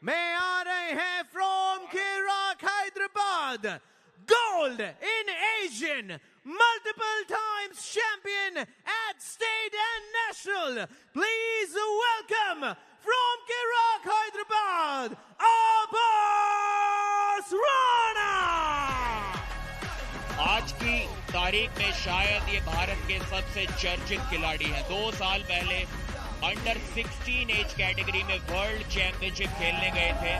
में आ रहे हैं from Kirak Hyderabad, gold in Asian, multiple times champion at state and national. Please welcome from Kirak Hyderabad, Abbas Rana. आज की तारीख में शायद ये भारत के सबसे चर्चित खिलाड़ी हैं। 2 साल पहले अंडर 16 एज कैटेगरी में वर्ल्ड चैंपियनशिप खेलने गए थे।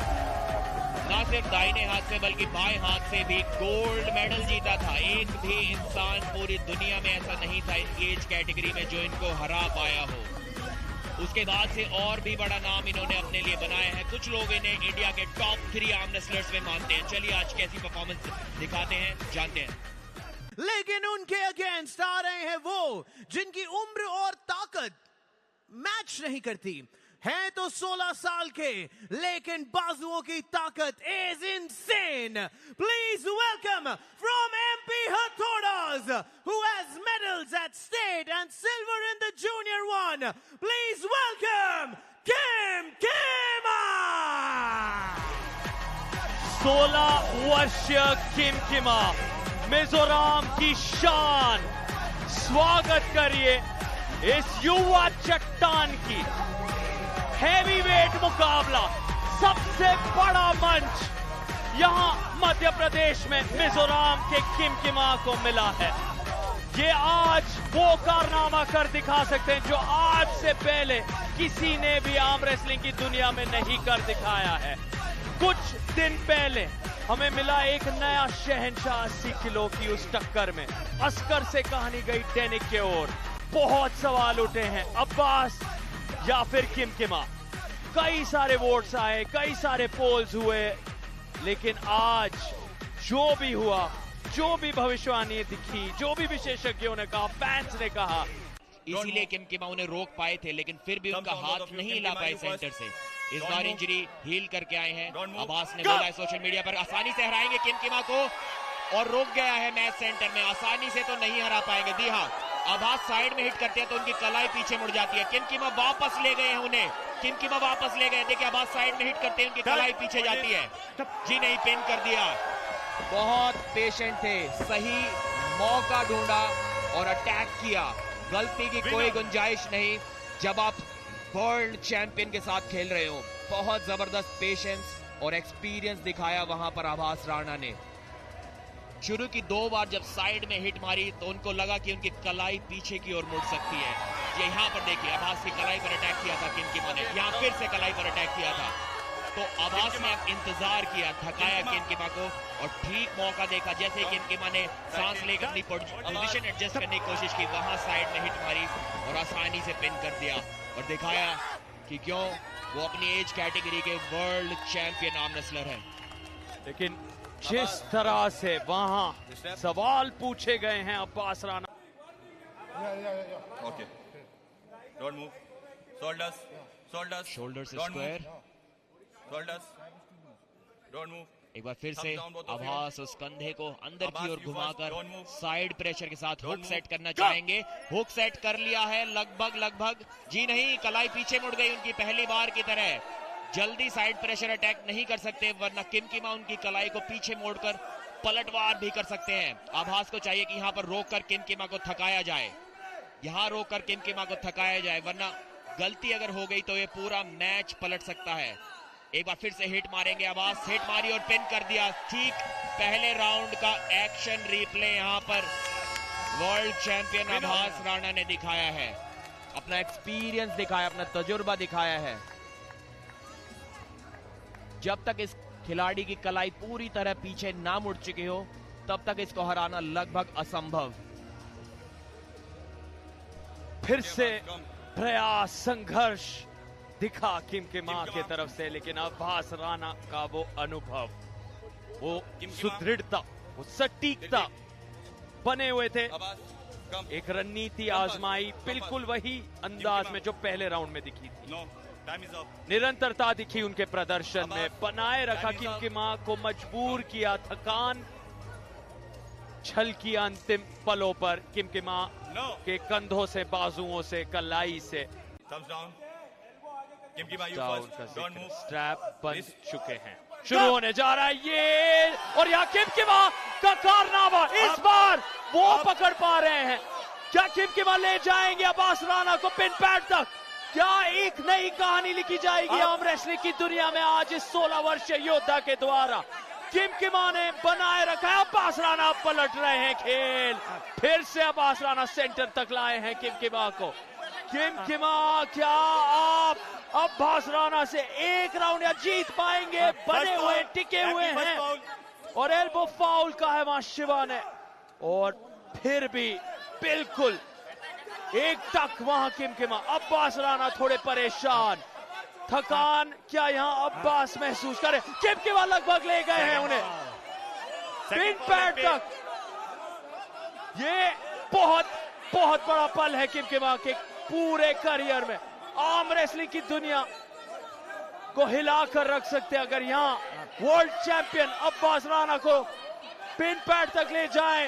ना सिर्फ दाहिने हाथ से बल्कि बाएं हाथ से भी गोल्ड मेडल जीता था। एक भी इंसान पूरी दुनिया में ऐसा नहीं था इनकी एज कैटेगरी में जो इनको हरा पाया हो। उसके बाद से और भी बड़ा नाम इन्होंने अपने लिए बनाया है। कुछ लोग इन्हें इंडिया के टॉप 3 आर्म रेसलर्स में मानते हैं। चलिए आज कैसी परफॉर्मेंस दिखाते हैं, जानते हैं। लेकिन उनके अगेंस्ट आ रहे हैं वो जिनकी उम्र और ताकत मैच नहीं करती। हैं तो 16 साल के, लेकिन बाजुओं की ताकत is insane. Please welcome from MP Hathodas, who has medals at state and silver in the junior one. Please welcome Kim Kima. 16 वर्षीय किम किमा, मिजोरम की शान। स्वागत करिए इस युवा चट्टान की। हैवीवेट मुकाबला, सबसे बड़ा मंच यहां मध्य प्रदेश में मिजोरम के किम किमा को मिला है। ये आज वो कारनामा कर दिखा सकते हैं जो आज से पहले किसी ने भी आर्म रेसलिंग की दुनिया में नहीं कर दिखाया है। कुछ दिन पहले हमें मिला एक नया शहंशाह 80 किलो की उस टक्कर में। अस्कर से कहानी गई डेनिक के ओर। बहुत सवाल उठे हैं, अब्बास या फिर किम किमा। कई सारे वोट्स आए, कई सारे पोल्स हुए, लेकिन आज जो भी हुआ, जो भी भविष्यवाणी दिखी, जो भी विशेषज्ञों ने कहा, फैंस ने कहा, इसीलिए किम किमा उन्हें रोक पाए थे, लेकिन फिर भी उनका हाथ नहीं हिला पाए सेंटर से। इस बार इंजरी हील करके आए हैं। अब्बास ने बोला है सोशल मीडिया पर आसानी से हराएंगे किम किमा को, और रोक गया है मैच सेंटर में। आसानी से तो नहीं हरा पाएंगे। दी हाँ, अब्बास साइड में हिट करते हैं तो उनकी कलाई पीछे मुड़ जाती है। किम किमा वापस ले गए हैं उन्हें। किम किमा वापस ले गए। देखिए अब्बास साइड में हिट करते हैं, उनकी कलाई पीछे जाती है। जी नहीं, पिन कर दिया। बहुत पेशेंट थे, सही मौका ढूंढा और अटैक किया। गलती की कोई गुंजाइश नहीं जब आप वर्ल्ड चैंपियन के साथ खेल रहे हो। बहुत जबरदस्त पेशेंस और एक्सपीरियंस दिखाया वहां पर अब्बास राणा ने। शुरू की 2 बार जब साइड में हिट मारी तो उनको लगा कि उनकी कलाई पीछे की ओर मुड़ सकती है। ये यहाँ पर देखिए, अब्बास की कलाई पर अटैक किया था किम किमा ने, यहाँ फिर से कलाई पर अटैक किया था। तो अब्बास ने अब इंतजार किया, थकाया किम किमा को, और ठीक मौका देखा। जैसे ही किम किमा ने सांस लेकर अपनी पोजीशन एडजस्ट करने की कोशिश की, वहां साइड में हिट मारी और आसानी से पिन कर दिया और दिखाया कि क्यों वो अपनी एज कैटेगरी के वर्ल्ड चैंपियन आर्म रेसलर है। लेकिन जिस तरह से वहां सवाल पूछे गए हैं Abbas Rana. Okay. Don't move. Shoulders. Shoulders. Shoulder से Don't square. move. Shoulders. Don't move. एक बार फिर से अब्बास उस कंधे को अंदर की ओर घुमाकर साइड प्रेशर के साथ हुक सेट करना चाहेंगे। हुक सेट कर लिया है लगभग। जी नहीं, कलाई पीछे मुड़ गई उनकी पहली बार की तरह। जल्दी साइड प्रेशर अटैक नहीं कर सकते, वरना किम किमा उनकी कलाई को पीछे मोड़कर पलटवार भी कर सकते हैं। अब्बास को चाहिए कि यहां पर रोककर किम किमा को थकाया जाए। यहां रोककर किम किमा को थकाया जाए, वरना गलती अगर हो गई तो ये पूरा मैच पलट सकता है। एक बार फिर से हिट मारेंगे अब्बास। हिट मारी और पिन कर दिया। ठीक पहले राउंड का एक्शन रिप्ले यहां पर वर्ल्ड चैंपियन अब्बास राणा ने दिखाया है। अपना एक्सपीरियंस दिखाया, अपना तजुर्बा दिखाया है। जब तक इस खिलाड़ी की कलाई पूरी तरह पीछे ना मुड़ चुकी हो, तब तक इसको हराना लगभग असंभव। फिर से प्रयास, संघर्ष दिखा किम किमा के तरफ से, लेकिन अब्बास राणा का वो अनुभव, वो सुदृढ़ता, वो सटीकता बने हुए थे। एक रणनीति आजमाई, बिल्कुल वही अंदाज में जो पहले राउंड में दिखी थी। निरंतरता दिखी उनके प्रदर्शन में, बनाए रखा किम किमा को, मजबूर किया, थकान छल किया अंतिम पलों पर किम किमा के कंधों से, बाजुओं से, कलाई से। Kim Ki Ma, you down first. का Don't जिक्र, move. स्ट्रैप बन Please. चुके हैं। शुरू होने जा रहा है ये, और यहाँ किम किमा का कारनामा, इस बार वो पकड़ पा रहे हैं। क्या किम किमा ले जाएंगे अब्बास राणा को पिन पैड तक? क्या एक नई कहानी लिखी जाएगी आर्म रेसलिंग की दुनिया में आज इस 16 वर्षीय योद्धा के द्वारा? किम किमा ने बनाए रखा है, अब्बास राणा पलट रहे हैं खेल। फिर से अब्बास राणा सेंटर तक लाए हैं किम किमा को। किम किमा, क्या आप अब्बास राणा से एक राउंड या जीत पाएंगे? बने हुए टिके हुए हैं, और एल्बो फाउल का है वहां शिवा ने, और फिर भी बिल्कुल एक तक वहां किम किमा। अब्बास राणा थोड़े परेशान, थकान क्या यहाँ अब्बास महसूस करे? किम किमा लगभग ले गए हैं उन्हें पिन पैड तक। ये बहुत बहुत बड़ा पल है किम किमा के पूरे करियर में। आर्म रेसलिंग की दुनिया को हिला कर रख सकते हैं अगर यहाँ वर्ल्ड चैंपियन अब्बास राणा को पिन पैड तक ले जाएं।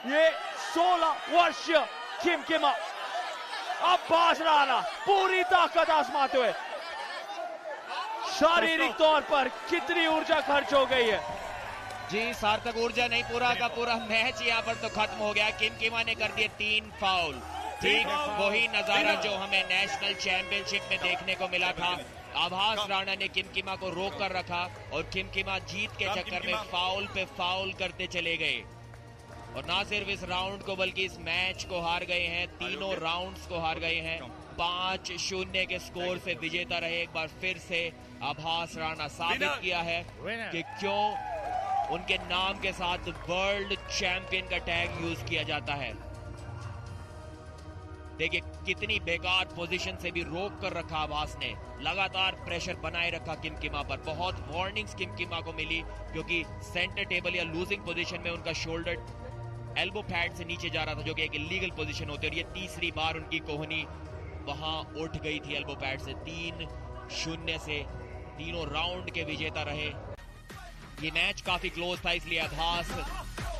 ये 16 वर्षीय किम किमा, अब्बास राणा पूरी ताकत आजमाते हुए। शारीरिक तौर पर कितनी ऊर्जा खर्च हो गई है जी, सार्थक ऊर्जा नहीं, पूरा का पूरा मैच यहाँ पर तो खत्म हो गया। किम किमा ने कर दिए 3 फाउल। ठीक वही नजारा जो हमें नेशनल चैंपियनशिप में देखने को मिला था। अब्बास राणा ने किम किमा को रोक कर रखा, और किम किमा जीत के चक्कर में फाउल पे फाउल करते चले गए, और ना सिर्फ इस राउंड को बल्कि इस मैच को हार गए हैं। तीनों राउंड्स को हार गए हैं। 5-0 के स्कोर से विजेता रहे। एक बार फिर से अब्बास राणा साबित किया है कि क्यों उनके नाम के साथ वर्ल्ड चैंपियन का टैग यूज किया जाता है। देखिए कितनी बेकार पोजीशन से भी रोक कर रखा अब्बास ने, लगातार प्रेशर बनाए रखा किम किमा पर। बहुत वार्निंग्स किम किमा को मिली, क्योंकि सेंटर टेबल या लूजिंग पोजीशन में उनका शोल्डर एल्बो पैड से नीचे जा रहा था, जो कि एक इलीगल पोजीशन होती है, और ये तीसरी बार उनकी कोहनी वहां उठ गई थी एल्बो पैड से। 3-0 से तीनों राउंड के विजेता रहे। ये मैच काफी क्लोज था, इसलिए अब्बास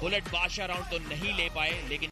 बुलेट बादशाह राउंड तो नहीं ले पाए, लेकिन